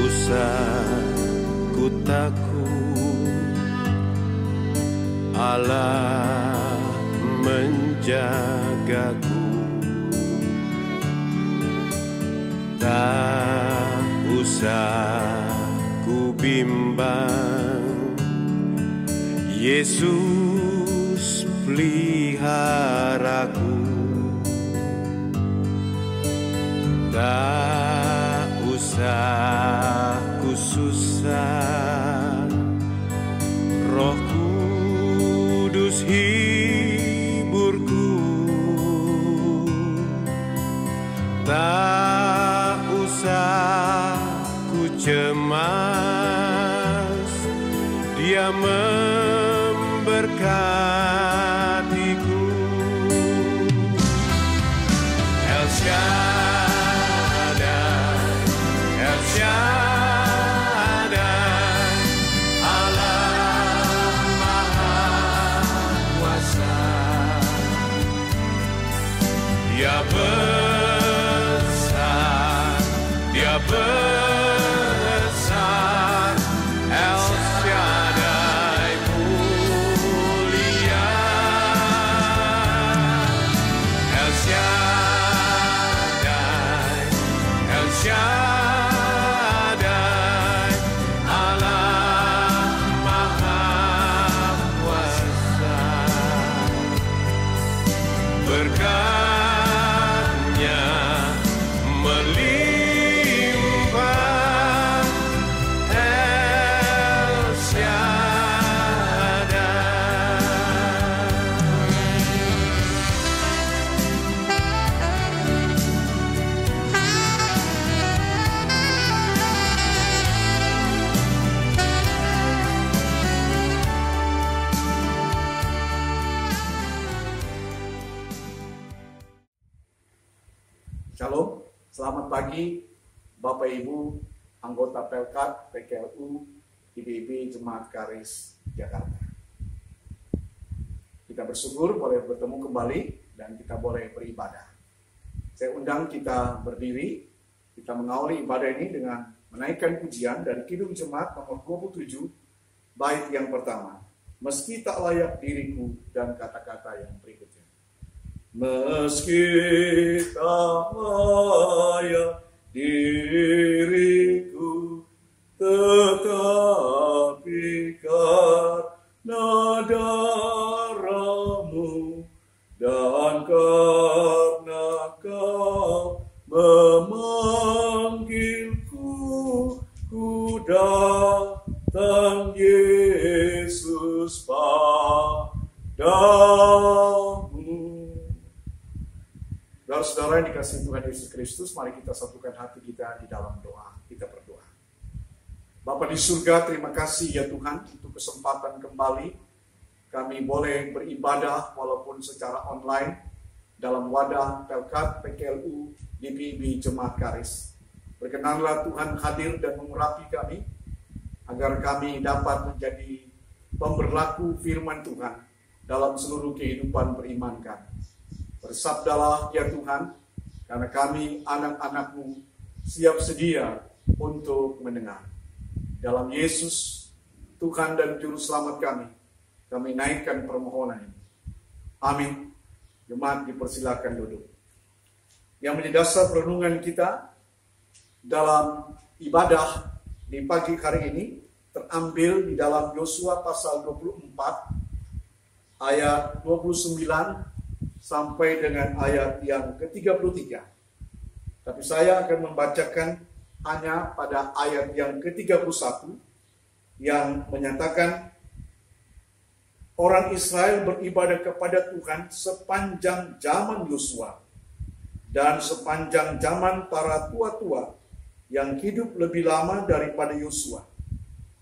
usah ku takut, Allah menjagaku. Tak usah ku bimbang, Yesus peliharaku. Tak usah ku susah, Roh Kudus hiburku. Tak usah ku cemas, Dia memberkatiku. El Shaddai, El Shaddai, Allah Maha Kuasa. Dia besar, Dia besar, El Shaddai mulia. El Shaddai, El Shaddai, Allah Maha Kuasa. Berkat-Nya melimpah, El Shaddai. Shalom, selamat pagi Bapak Ibu, anggota Pelkat, PKLU, IBIB Jemaat Karis Jakarta. Kita bersyukur boleh bertemu kembali dan kita boleh beribadah. Saya undang kita berdiri, kita mengawali ibadah ini dengan menaikkan pujian dari Kidung Jemaat nomor 27, bait yang pertama. Meski tak layak diriku, dan kata-kata yang berikutnya. Meski tak layak diriku, tetapi karena darah-Mu dan karena Kau memanggilku, ku datang Yesus padamu. Saudara-saudara yang dikasihi Tuhan Yesus Kristus, mari kita satukan hati kita di dalam doa. Kita berdoa. Bapa di surga, terima kasih ya Tuhan untuk kesempatan kembali kami boleh beribadah walaupun secara online dalam wadah Pelkat, PKLU, IBIB Jemaat Karis. Berkenanlah Tuhan hadir dan mengurapi kami agar kami dapat menjadi pemberlaku firman Tuhan dalam seluruh kehidupan beriman kami. Bersabdalah ya Tuhan, karena kami anak-anak-Mu siap sedia untuk mendengar. Dalam Yesus, Tuhan dan Juru Selamat kami naikkan permohonan ini. Amin. Jemaat dipersilakan duduk. Yang menjadi dasar perenungan kita dalam ibadah di pagi hari ini terambil di dalam Yosua pasal 24 ayat 29 sampai dengan ayat yang ke-33. Tapi saya akan membacakan hanya pada ayat yang ke-31 yang menyatakan orang Israel beribadah kepada Tuhan sepanjang zaman Yosua dan sepanjang zaman para tua-tua yang hidup lebih lama daripada Yosua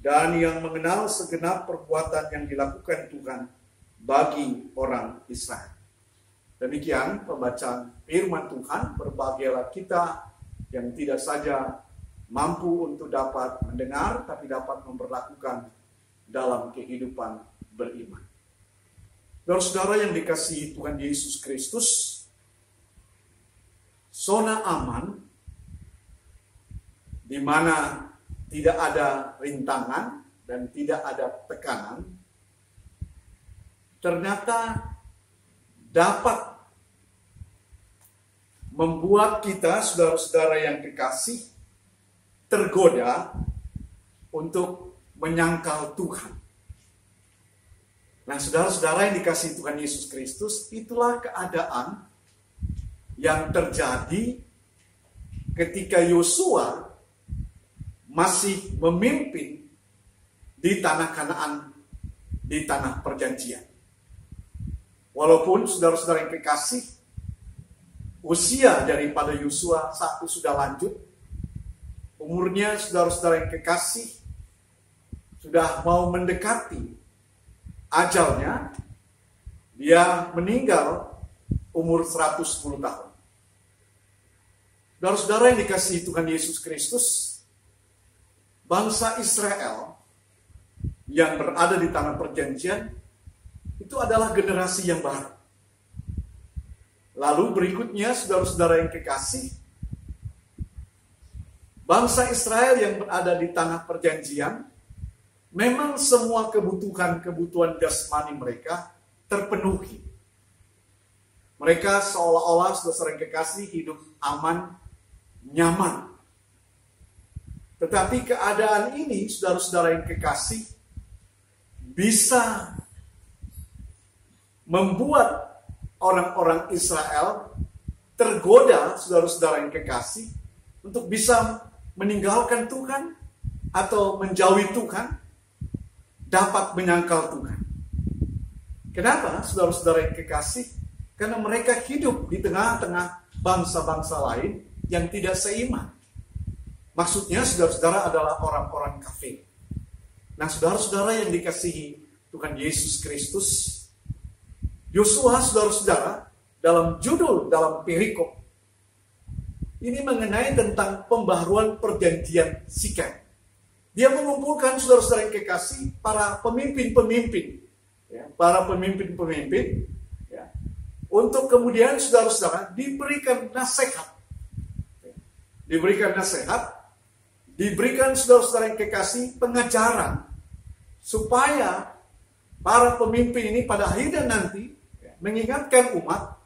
dan yang mengenal segenap perbuatan yang dilakukan Tuhan bagi orang Israel. Demikian pembacaan firman Tuhan. Berbahagialah kita yang tidak saja mampu untuk dapat mendengar, tapi dapat memperlakukan dalam kehidupan beriman. Saudara yang dikasihi Tuhan Yesus Kristus, zona aman di mana tidak ada rintangan dan tidak ada tekanan, ternyata dapat membuat kita, saudara-saudara yang kekasih, tergoda untuk menyangkal Tuhan. Nah, saudara-saudara yang dikasihi Tuhan Yesus Kristus, itulah keadaan yang terjadi ketika Yosua masih memimpin di tanah Kanaan, di tanah perjanjian. Walaupun saudara-saudara yang kekasih, usia daripada Yosua satu sudah lanjut, umurnya saudara-saudara yang kekasih sudah mau mendekati ajalnya, dia meninggal umur 110 tahun. Saudara-saudara yang dikasihi Tuhan Yesus Kristus, bangsa Israel yang berada di tanah perjanjian itu adalah generasi yang baru. Lalu berikutnya, saudara-saudara yang kekasih, bangsa Israel yang berada di tanah perjanjian, memang semua kebutuhan jasmani mereka terpenuhi. Mereka seolah-olah, saudara-saudara yang kekasih, hidup aman, nyaman. Tetapi keadaan ini, saudara-saudara yang kekasih, bisa membuat orang-orang Israel tergoda, saudara-saudara yang kekasih, untuk bisa meninggalkan Tuhan atau menjauhi Tuhan, dapat menyangkal Tuhan. Kenapa, saudara-saudara yang kekasih? Karena mereka hidup di tengah-tengah bangsa-bangsa lain yang tidak seiman. Maksudnya, saudara-saudara adalah orang-orang kafir. Nah, saudara-saudara yang dikasihi Tuhan Yesus Kristus, Yosua, saudara-saudara, dalam judul, dalam perikop, ini mengenai tentang pembaharuan perjanjian Sikem. Dia mengumpulkan, saudara-saudara yang kekasih, para pemimpin-pemimpin, ya, para pemimpin-pemimpin, ya, untuk kemudian, saudara-saudara, diberikan nasihat. Diberikan nasihat, diberikan, saudara-saudara yang kekasih, pengajaran, supaya para pemimpin ini pada akhirnya nanti mengingatkan umat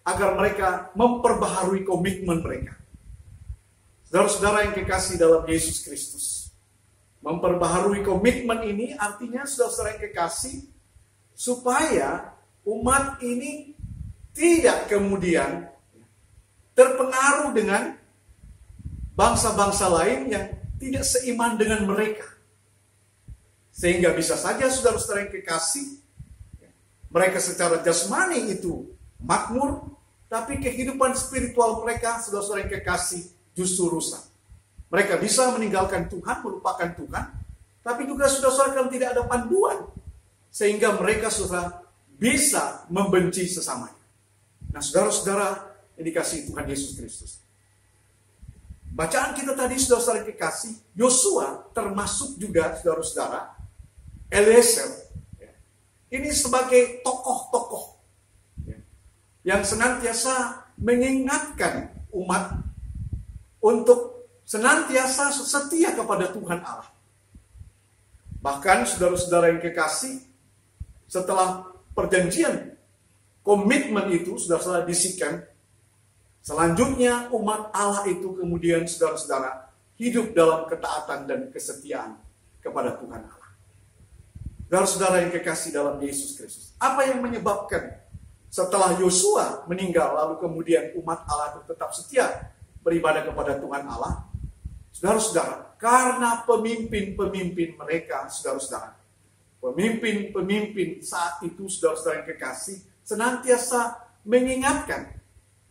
agar mereka memperbaharui komitmen mereka. Saudara-saudara yang kekasih dalam Yesus Kristus, memperbaharui komitmen ini artinya, saudara-saudara yang kekasih, supaya umat ini tidak kemudian terpengaruh dengan bangsa-bangsa lain yang tidak seiman dengan mereka. Sehingga bisa saja, saudara-saudara yang kekasih, mereka secara jasmani itu makmur, tapi kehidupan spiritual mereka, saudara-saudara yang kekasih, justru rusak. Mereka bisa meninggalkan Tuhan, melupakan Tuhan, tapi juga saudara-saudara kan tidak ada panduan, sehingga mereka sudah bisa membenci sesamanya. Nah, saudara-saudara yang dikasihi Tuhan Yesus Kristus, bacaan kita tadi, saudara-saudara yang kekasih, Yosua termasuk juga, saudara-saudara, Eliezer, ini sebagai tokoh-tokoh yang senantiasa mengingatkan umat untuk senantiasa setia kepada Tuhan Allah. Bahkan, saudara-saudara yang kekasih, setelah perjanjian komitmen itu, saudara-saudara di Sikem, selanjutnya umat Allah itu kemudian, saudara-saudara, hidup dalam ketaatan dan kesetiaan kepada Tuhan Allah. Saudara-saudara yang kekasih dalam Yesus Kristus, apa yang menyebabkan setelah Yosua meninggal, lalu kemudian umat Allah itu tetap setia beribadah kepada Tuhan Allah? Saudara-saudara, karena pemimpin-pemimpin mereka, saudara-saudara, pemimpin-pemimpin saat itu, saudara-saudara yang kekasih, senantiasa mengingatkan,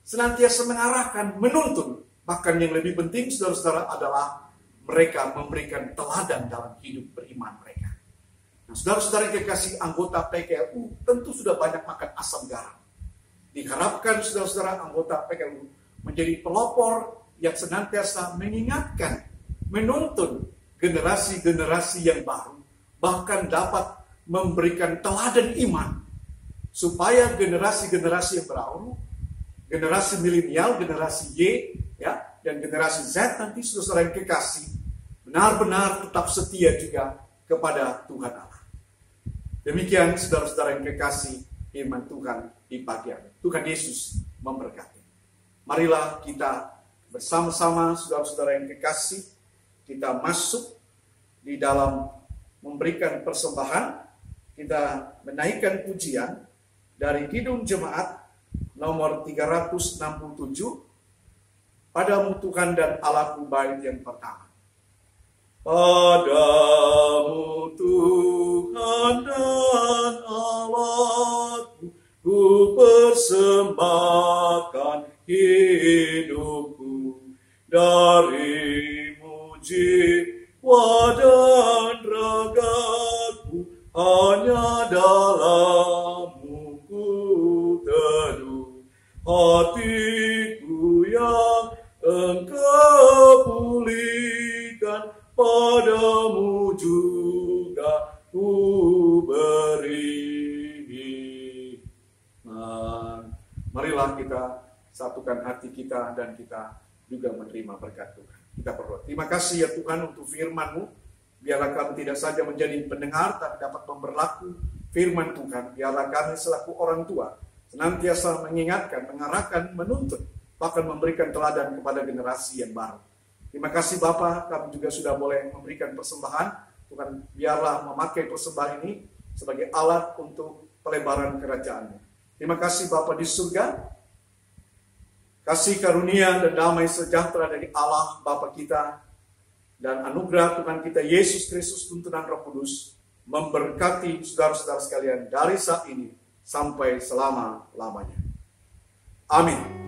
senantiasa mengarahkan, menuntun. Bahkan yang lebih penting, saudara-saudara, adalah mereka memberikan teladan dalam hidup beriman mereka. Nah, saudara-saudara yang kekasih, anggota PKLU tentu sudah banyak makan asam garam. Diharapkan, saudara-saudara, anggota PKLU menjadi pelopor yang senantiasa mengingatkan, menuntun generasi-generasi yang baru, bahkan dapat memberikan teladan iman, supaya generasi-generasi yang baru, generasi milenial, generasi Y, ya, dan generasi Z nanti, saudara-saudara yang kekasih, benar-benar tetap setia juga kepada Tuhan Allah. Demikian saudara-saudara yang kekasih firman Tuhan di pagi hari. Tuhan Yesus memberkati. Marilah kita bersama-sama saudara-saudara yang kekasih, kita masuk di dalam memberikan persembahan. Kita menaikkan pujian dari Kidung Jemaat nomor 367, Padamu Tuhan dan Allahku, bait yang pertama. Padamu Tuhan dan Allahku, ku persembahkan hidupku, darimu jiwa dan ragaku, hanya dalammu ku teduh. Hatiku yang Engkau pulihkan, padamu juga ku beri iman. Marilah kita satukan hati kita dan kita juga menerima berkat Tuhan. Kita berdoa. Terima kasih ya Tuhan untuk firman-Mu. Biarlah kami tidak saja menjadi pendengar, tapi dapat memberlaku firman Tuhan. Biarlah kami selaku orang tua senantiasa mengingatkan, mengarahkan, menuntut, bahkan memberikan teladan kepada generasi yang baru. Terima kasih Bapa, kami juga sudah boleh memberikan persembahan. Tuhan, biarlah memakai persembahan ini sebagai alat untuk pelebaran kerajaan-Mu. Terima kasih Bapa di surga. Kasih karunia dan damai sejahtera dari Allah Bapa kita dan anugerah Tuhan kita Yesus Kristus, tuntunan Roh Kudus memberkati saudara-saudara sekalian dari saat ini sampai selama-lamanya. Amin.